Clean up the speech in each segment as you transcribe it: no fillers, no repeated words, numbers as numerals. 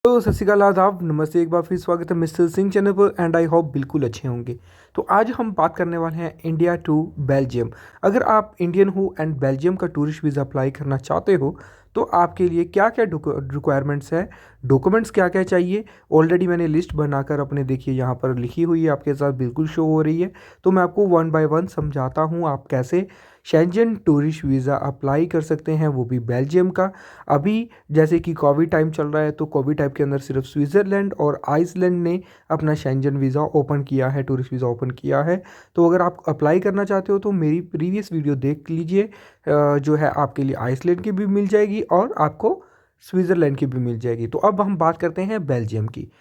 तो सत श्रीकाल आदाब नमस्ते, एक बार फिर स्वागत है मिस्टर सिंह चैनल पर एंड आई होप बिल्कुल अच्छे होंगे। तो आज हम बात करने वाले हैं इंडिया टू बेल्जियम। अगर आप इंडियन हो एंड बेल्जियम का टूरिस्ट वीज़ा अप्लाई करना चाहते हो तो आपके लिए क्या क्या रिक्वायरमेंट्स है, डॉक्यूमेंट्स क्या क्या चाहिए, ऑलरेडी मैंने लिस्ट बनाकर अपने देखिए यहाँ पर लिखी हुई है, आपके साथ बिल्कुल शो हो रही है। तो मैं आपको वन बाय वन समझाता हूँ आप कैसे शेंजन टूरिस्ट वीज़ा अप्लाई कर सकते हैं, वो भी बेल्जियम का। अभी जैसे कि कोविड टाइम चल रहा है तो कोविड टाइम के अंदर सिर्फ स्विट्ज़रलैंड और आइसलैंड ने अपना शेंजन वीज़ा ओपन किया है, टूरिस्ट वीज़ा ओपन किया है। तो अगर आप अप्लाई करना चाहते हो तो मेरी प्रीवियस वीडियो देख लीजिए, जो है आपके लिए आइसलैंड की भी मिल जाएगी और आपको स्विट्ज़रलैंड की भी मिल जाएगी। तो अब हम बात करते हैं बेल्जियम की।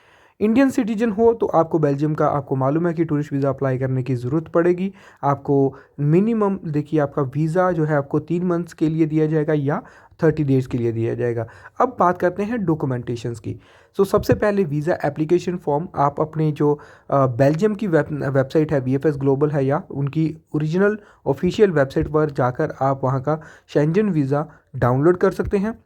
इंडियन सिटीजन हो तो आपको बेल्जियम का आपको मालूम है कि टूरिस्ट वीज़ा अप्लाई करने की ज़रूरत पड़ेगी। आपको मिनिमम देखिए आपका वीज़ा जो है आपको 3 मंथ्स के लिए दिया जाएगा या 30 डेज़ के लिए दिया जाएगा। अब बात करते हैं डॉक्यूमेंटेशंस की। सो सबसे पहले वीज़ा एप्लीकेशन फॉर्म आप अपने जो बेल्जियम की वेबसाइट है VFS ग्लोबल है या उनकी ओरिजिनल ऑफिशियल वेबसाइट पर जाकर आप वहाँ का शेंजन वीज़ा डाउनलोड कर सकते हैं।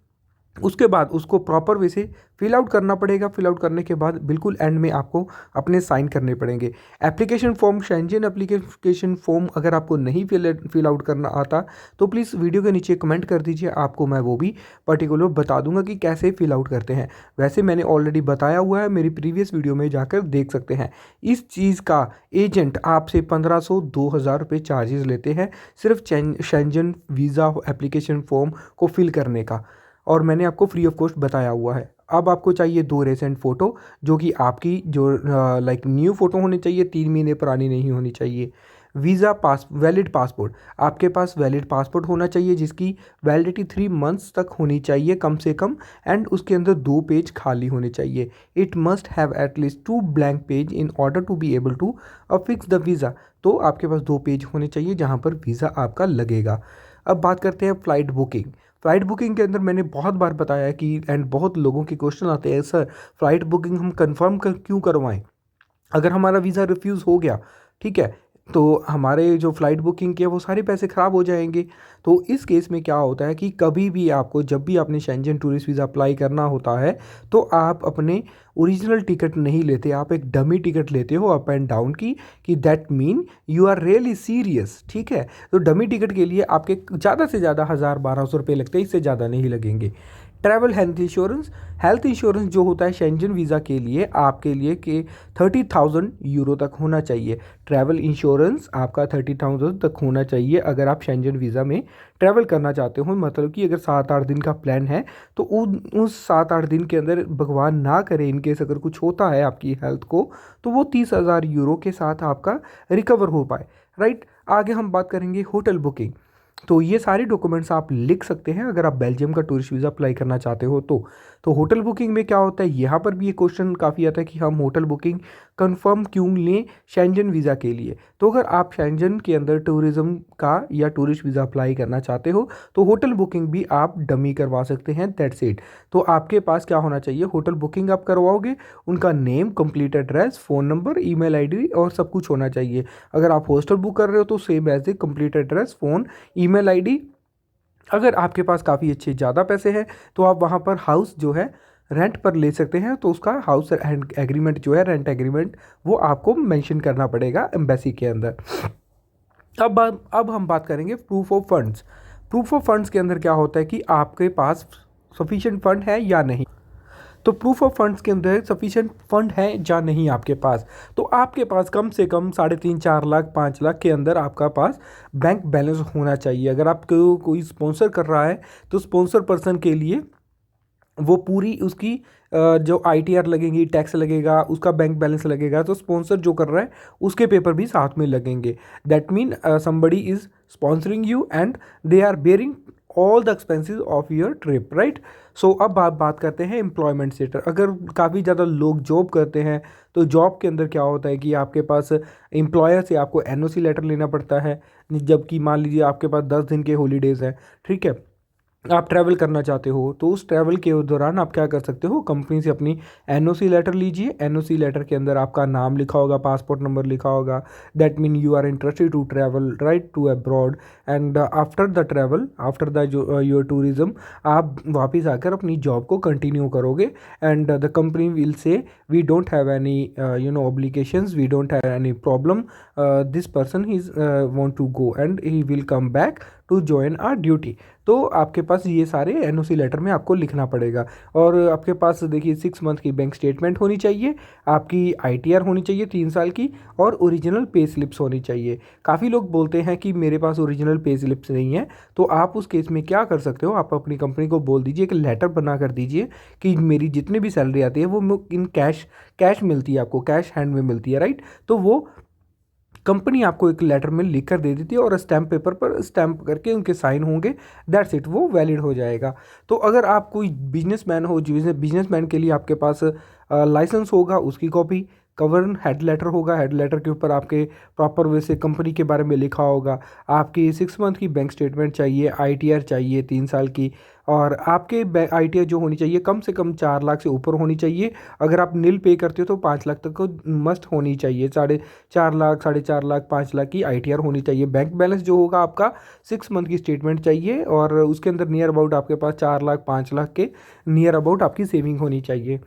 उसके बाद उसको प्रॉपर वे से फिल आउट करना पड़ेगा। फिल आउट करने के बाद बिल्कुल एंड में आपको अपने साइन करने पड़ेंगे। Application form, Schengen application form अगर आपको नहीं फिल आउट करना आता तो प्लीज़ वीडियो के नीचे कमेंट कर दीजिए, आपको मैं वो भी पर्टिकुलर बता दूंगा कि कैसे फिल आउट करते हैं। वैसे मैंने ऑलरेडी बताया हुआ है, मेरी प्रीवियस वीडियो में जाकर देख सकते हैं। इस चीज़ का एजेंट आपसे 1500-2000 रुपये चार्जेस लेते हैं सिर्फ शेंजन वीज़ा एप्लीकेशन फॉर्म को फिल करने का, और मैंने आपको फ्री ऑफ कॉस्ट बताया हुआ है। अब आपको चाहिए 2 रिसेंट फ़ोटो जो कि आपकी जो लाइक न्यू फ़ोटो होनी चाहिए, 3 महीने पुरानी नहीं होनी चाहिए। वीज़ा वैलिड पासपोर्ट, आपके पास वैलिड पासपोर्ट होना चाहिए जिसकी वैलिडिटी 3 मंथ्स तक होनी चाहिए कम से कम, एंड उसके अंदर 2 पेज खाली होने चाहिए। It must have at least 2 blank page in order to be able to affix the visa. तो आपके पास 2 पेज होने चाहिए जहाँ पर वीज़ा आपका लगेगा। अब बात करते हैं फ़्लाइट बुकिंग। फ़्लाइट बुकिंग के अंदर मैंने बहुत बार बताया कि एंड बहुत लोगों के क्वेश्चन आते हैं, सर फ़्लाइट बुकिंग हम कंफर्म क्यों करवाएं, अगर हमारा वीज़ा रिफ्यूज़ हो गया, ठीक है, तो हमारे जो फ़्लाइट बुकिंग के वो सारे पैसे ख़राब हो जाएंगे। तो इस केस में क्या होता है कि कभी भी आपको जब भी आपने शेंजन टूरिस्ट वीज़ा अप्लाई करना होता है तो आप अपने ओरिजिनल टिकट नहीं लेते, आप एक डमी टिकट लेते हो अप एंड डाउन की, कि that mean you are really serious, ठीक है। तो डमी टिकट के लिए आपके ज़्यादा से ज़्यादा 1000-1200 रुपये लगते हैं, इससे ज़्यादा नहीं लगेंगे। ट्रैवल हेल्थ इंश्योरेंस जो होता है शेंजन वीज़ा के लिए आपके लिए कि 30,000 यूरो तक होना चाहिए। ट्रैवल इंश्योरेंस आपका 30,000 तक होना चाहिए अगर आप शेंजन वीज़ा में ट्रैवल करना चाहते हो। मतलब कि अगर 7-8 दिन का प्लान है तो उस 7-8 दिन के अंदर भगवान ना करे इनकेस अगर कुछ होता है आपकी हेल्थ को, तो वो 30,000 यूरो के साथ आपका रिकवर हो पाए, राइट। आगे हम बात करेंगे होटल बुकिंग। तो ये सारे डॉक्यूमेंट्स आप लिख सकते हैं अगर आप बेल्जियम का टूरिस्ट वीज़ा अप्लाई करना चाहते हो तो होटल बुकिंग में क्या होता है, यहाँ पर भी ये क्वेश्चन काफ़ी आता है कि हम होटल बुकिंग कंफर्म क्यों लें शेंजन वीज़ा के लिए। तो अगर आप शेंजन के अंदर टूरिज़्म का या टूरिस्ट वीज़ा अप्लाई करना चाहते हो तो होटल बुकिंग भी आप डमी करवा सकते हैं, दैट्स इट। तो आपके पास क्या होना चाहिए, होटल बुकिंग आप करवाओगे, उनका name, complete address, phone number, email ID और सब कुछ होना चाहिए। अगर आप हॉस्टल बुक कर रहे हो तो same as a complete address, phone, email ID. अगर आपके पास काफ़ी अच्छे ज़्यादा पैसे हैं तो आप वहाँ पर हाउस जो है रेंट पर ले सकते हैं, तो उसका हाउस एग्रीमेंट जो है, रेंट एग्रीमेंट, वो आपको मेंशन करना पड़ेगा एम्बेसी के अंदर। अब हम बात करेंगे proof of funds. Proof of funds के अंदर क्या होता है कि आपके पास सफिशिएंट फंड है या नहीं। तो प्रूफ ऑफ फंड्स के अंदर सफिशिएंट फंड है या नहीं आपके पास, तो आपके पास कम से कम 3.5-4 लाख 5 लाख के अंदर आपका पास बैंक बैलेंस होना चाहिए। अगर आपको कोई स्पॉन्सर कर रहा है तो स्पॉन्सर पर्सन के लिए वो पूरी उसकी जो ITR लगेंगी, टैक्स लगेगा, उसका बैंक बैलेंस लगेगा, तो स्पॉन्सर जो कर रहा है उसके पेपर भी साथ में लगेंगे। That mean somebody is sponsoring you and they are bearing all the expenses of your trip, right. So अब आप बात करते हैं एम्प्लॉयमेंट सेटर। अगर काफ़ी ज़्यादा लोग जॉब करते हैं तो जॉब के अंदर क्या होता है कि आपके पास एम्प्लॉयर से आपको NOC लेटर लेना पड़ता है, जबकि मान लीजिए आपके पास 10 दिन के हॉलीडेज़ हैं, ठीक है। आप ट्रैवल करना चाहते हो तो उस ट्रैवल के दौरान आप क्या कर सकते हो, कंपनी से अपनी एनओसी लेटर लीजिए। एनओसी लेटर के अंदर आपका नाम लिखा होगा, पासपोर्ट नंबर लिखा होगा, that mean you are interested to travel right to abroad. And after the travel, after the जो योर टूरिज्म, आप वापस आकर अपनी जॉब को कंटिन्यू करोगे। And the company will say we don't have any obligations, we don't have any problem, this person is want to go and he will come back to join our duty. तो आपके पास ये सारे NOC letter में आपको लिखना पड़ेगा। और आपके पास देखिए 6 मंथ की बैंक स्टेटमेंट होनी चाहिए, आपकी आईटीआर होनी चाहिए 3 साल की, और ओरिजिनल पे स्लिप्स होनी चाहिए। काफ़ी लोग बोलते हैं कि मेरे पास ओरिजिनल पे स्लिप्स नहीं है, तो आप उस केस में क्या कर सकते हो, आप अपनी कंपनी को बोल दीजिए, एक लेटर बना कर दीजिए कि मेरी जितनी भी सैलरी आती है वो इन कैश कैश मिलती है, आपको कैश हैंड में मिलती है, राइट। तो वो कंपनी आपको एक लेटर में लिख कर दे देती है और स्टैम्प पेपर पर स्टैम्प करके उनके साइन होंगे, दैट्स इट, वो वैलिड हो जाएगा। तो अगर आप कोई बिजनेसमैन हो, बिजनेसमैन के लिए आपके पास लाइसेंस होगा, उसकी कॉपी, कवर हेड लेटर होगा, हेड लेटर के ऊपर आपके प्रॉपर वे से कंपनी के बारे में लिखा होगा, आपकी 6 मंथ की बैंक स्टेटमेंट चाहिए, आईटीआर चाहिए 3 साल की, और आपके आईटीआर जो होनी चाहिए कम से कम 4 लाख से ऊपर होनी चाहिए। अगर आप नील पे करते हो तो 5 लाख तक को मस्ट होनी चाहिए, 4.5 लाख, 4.5 लाख, 5 लाख की आईटीआर होनी चाहिए। बैंक बैलेंस जो होगा आपका 6 मंथ की स्टेटमेंट चाहिए, और उसके अंदर नियर अबाउट आपके पास 4 लाख 5 लाख के नियर अबाउट आपकी सेविंग होनी चाहिए।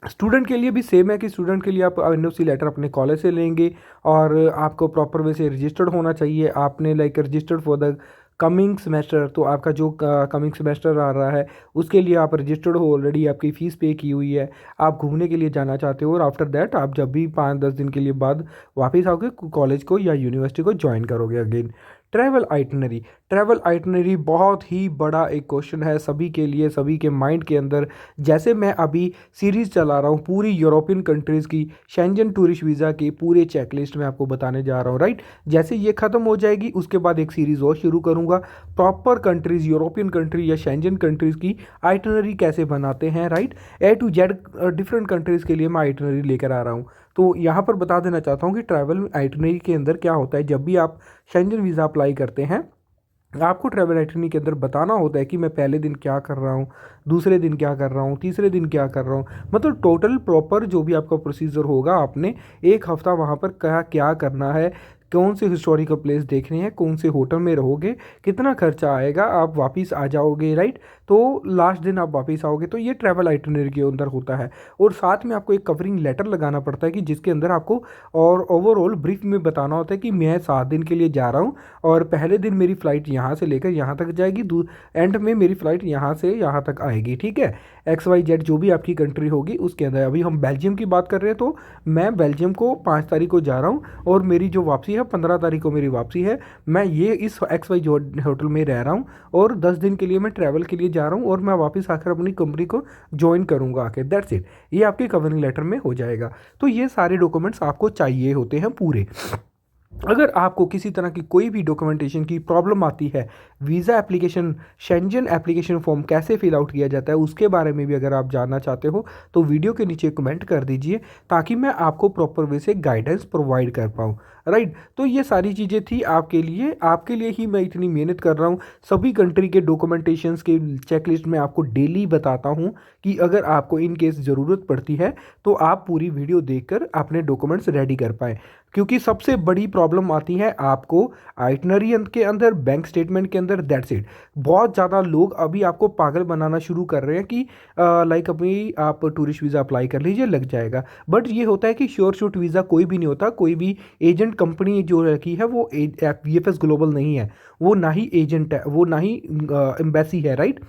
स्टूडेंट के लिए भी सेम है कि स्टूडेंट के लिए आप एनओसी लेटर अपने कॉलेज से लेंगे, और आपको प्रॉपर वे से रजिस्टर्ड होना चाहिए। आपने like registered for the coming semester, तो आपका जो कमिंग सेमेस्टर आ रहा है उसके लिए आप रजिस्टर्ड हो, ऑलरेडी आपकी फ़ीस पे की हुई है, आप घूमने के लिए जाना चाहते हो, और आफ्टर दैट आप जब भी 5-10 दिन के लिए बाद वापस आओगे कॉलेज को या यूनिवर्सिटी को ज्वाइन करोगे again. Travel itinerary, travel itinerary बहुत ही बड़ा एक क्वेश्चन है सभी के लिए, सभी के माइंड के अंदर। जैसे मैं अभी सीरीज़ चला रहा हूँ पूरी यूरोपियन कंट्रीज़ की, शेंजन टूरिस्ट वीज़ा की पूरे चेकलिस्ट में आपको बताने जा रहा हूँ, राइट। जैसे ये ख़त्म हो जाएगी उसके बाद एक सीरीज़ और शुरू करूँगा, प्रॉपर कंट्रीज़, यूरोपियन कंट्री या शेंजन कंट्रीज़ की आइटनरी कैसे बनाते हैं, right. A to Z different countries के लिए मैं आइटनरी लेकर आ रहा हूँ। तो यहाँ पर बता देना चाहता हूँ कि ट्रैवल आइटनरी के अंदर क्या होता है, जब भी आप शेंजन वीज़ा अप्लाई करते हैं आपको ट्रैवल आइटनरी के अंदर बताना होता है कि मैं पहले दिन क्या कर रहा हूँ, दूसरे दिन क्या कर रहा हूँ, तीसरे दिन क्या कर रहा हूँ, मतलब टोटल प्रॉपर जो भी आपका प्रोसीजर होगा, आपने एक हफ्ता वहाँ पर क्या क्या करना है, कौन से हिस्टोरिकल प्लेस देखने हैं, कौन से होटल में रहोगे, कितना खर्चा आएगा, आप वापस आ जाओगे, राइट। तो लास्ट दिन आप वापस आओगे, तो ये ट्रैवल आइटनरी के अंदर होता है। और साथ में आपको एक कवरिंग लेटर लगाना पड़ता है कि जिसके अंदर आपको और ओवरऑल ब्रीफ में बताना होता है कि मैं 7 दिन के लिए जा रहा हूँ, और पहले दिन मेरी फ़्लाइट यहाँ से लेकर यहाँ तक जाएगी, एंड में मेरी फ़्लाइट यहाँ से यहाँ तक आएगी, ठीक है। XYZ जो भी आपकी कंट्री होगी उसके अंदर। अभी हम बेल्जियम की बात कर रहे हैं, तो मैं बेल्जियम को 5 तारीख को जा रहा हूँ, और मेरी जो वापसी है 15 तारीख को मेरी वापसी है। मैं ये इस XYZ होटल में रह रहा हूँ, और 10 दिन के लिए मैं ट्रैवल के लिए जा रहा हूँ, और मैं वापस आकर अपनी कंपनी को ज्वाइन करूँगा आके, दैट्स इट। ये आपके कवरिंग लेटर में हो जाएगा। तो ये सारे डॉक्यूमेंट्स आपको चाहिए होते हैं पूरे। अगर आपको किसी तरह की कोई भी डॉक्यूमेंटेशन की प्रॉब्लम आती है, visa application, Schengen application form कैसे फिल आउट किया जाता है उसके बारे में भी अगर आप जानना चाहते हो तो वीडियो के नीचे कमेंट कर दीजिए, ताकि मैं आपको प्रॉपर वे से गाइडेंस प्रोवाइड कर पाऊँ, राइट। तो ये सारी चीज़ें थी आपके लिए ही मैं इतनी मेहनत कर रहा हूँ। सभी कंट्री के डॉक्यूमेंटेशंस के चेकलिस्ट में आपको डेली बताता हूँ कि अगर आपको इन केस ज़रूरत पड़ती है तो आप पूरी वीडियो देखकर अपने डॉक्यूमेंट्स रेडी कर पाएँ। क्योंकि सबसे बड़ी प्रॉब्लम आती है आपको आइटनरी के अंदर, बैंक स्टेटमेंट के अंदर, दैट्स इट। बहुत ज़्यादा लोग अभी आपको पागल बनाना शुरू कर रहे हैं कि लाइक अभी आप टूरिस्ट वीज़ा अप्लाई कर लीजिए लग जाएगा। बट ये होता है कि श्योर शूट वीज़ा कोई भी नहीं होता, कोई भी एजेंट कंपनी जो रखी है वो VFS ग्लोबल नहीं है, वो ना ही एजेंट है, वो ना ही एम्बेसी है, राइट।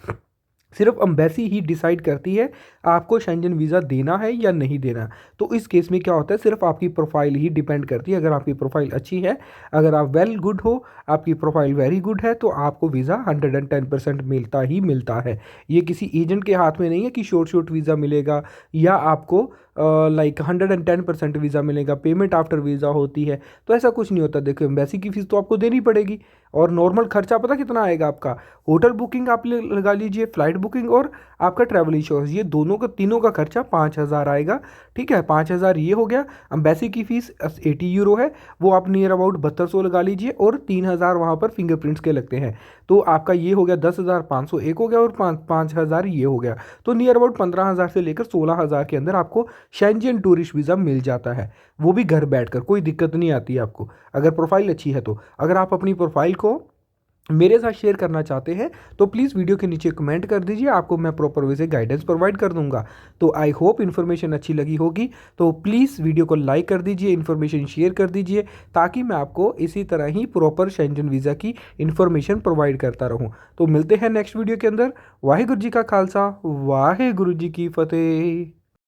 सिर्फ एम्बेसी ही डिसाइड करती है आपको शेंजन वीज़ा देना है या नहीं देना। तो इस केस में क्या होता है, सिर्फ आपकी प्रोफाइल ही डिपेंड करती है। अगर आपकी प्रोफाइल अच्छी है, अगर आप वेल गुड हो, आपकी प्रोफाइल वेरी गुड है, तो आपको वीज़ा 110% मिलता ही मिलता है। ये किसी एजेंट के हाथ में नहीं है कि शॉर्ट शॉर्ट वीज़ा मिलेगा या आपको लाइक 110% वीज़ा मिलेगा, पेमेंट आफ्टर वीज़ा होती है, तो ऐसा कुछ नहीं होता। देखो एम्बेसी की फ़ीस तो आपको देनी पड़ेगी, और नॉर्मल खर्चा पता कितना आएगा आपका, होटल बुकिंग आप लगा लीजिए, फ़्लाइट बुकिंग और आपका ट्रैवल इंश्योरेंस, ये दोनों का तीनों का खर्चा 5,000 आएगा। ठीक है, 5,000 ये हो गया। एम्बेसी की फ़ीस 80 यूरो है, वो आप नियर अबाउट 7200 लगा लीजिए, और 3,000 वहाँ पर फिंगरप्रिंट्स के लगते हैं। तो आपका ये हो गया 10,500 एक हो गया, और 5,000 ये हो गया। तो नियर अबाउट 15,000 से लेकर 16,000 के अंदर आपको शेंजन टूरिस्ट वीज़ा मिल जाता है, वो भी घर बैठकर, कोई दिक्कत नहीं आती है आपको, अगर प्रोफाइल अच्छी है तो। अगर आप अपनी प्रोफाइल को मेरे साथ शेयर करना चाहते हैं तो प्लीज़ वीडियो के नीचे कमेंट कर दीजिए, आपको मैं प्रॉपर वे से गाइडेंस प्रोवाइड कर दूंगा। तो आई होप इन्फॉर्मेशन अच्छी लगी होगी, तो प्लीज़ वीडियो को लाइक कर दीजिए, इन्फॉर्मेशन शेयर कर दीजिए, ताकि मैं आपको इसी तरह ही प्रॉपर शेंजन वीज़ा की इन्फॉर्मेशन प्रोवाइड करता रहूँ। तो मिलते हैं नेक्स्ट वीडियो के अंदर। वाहिगुरु जी का खालसा, वाहिगुरु जी की फतेह।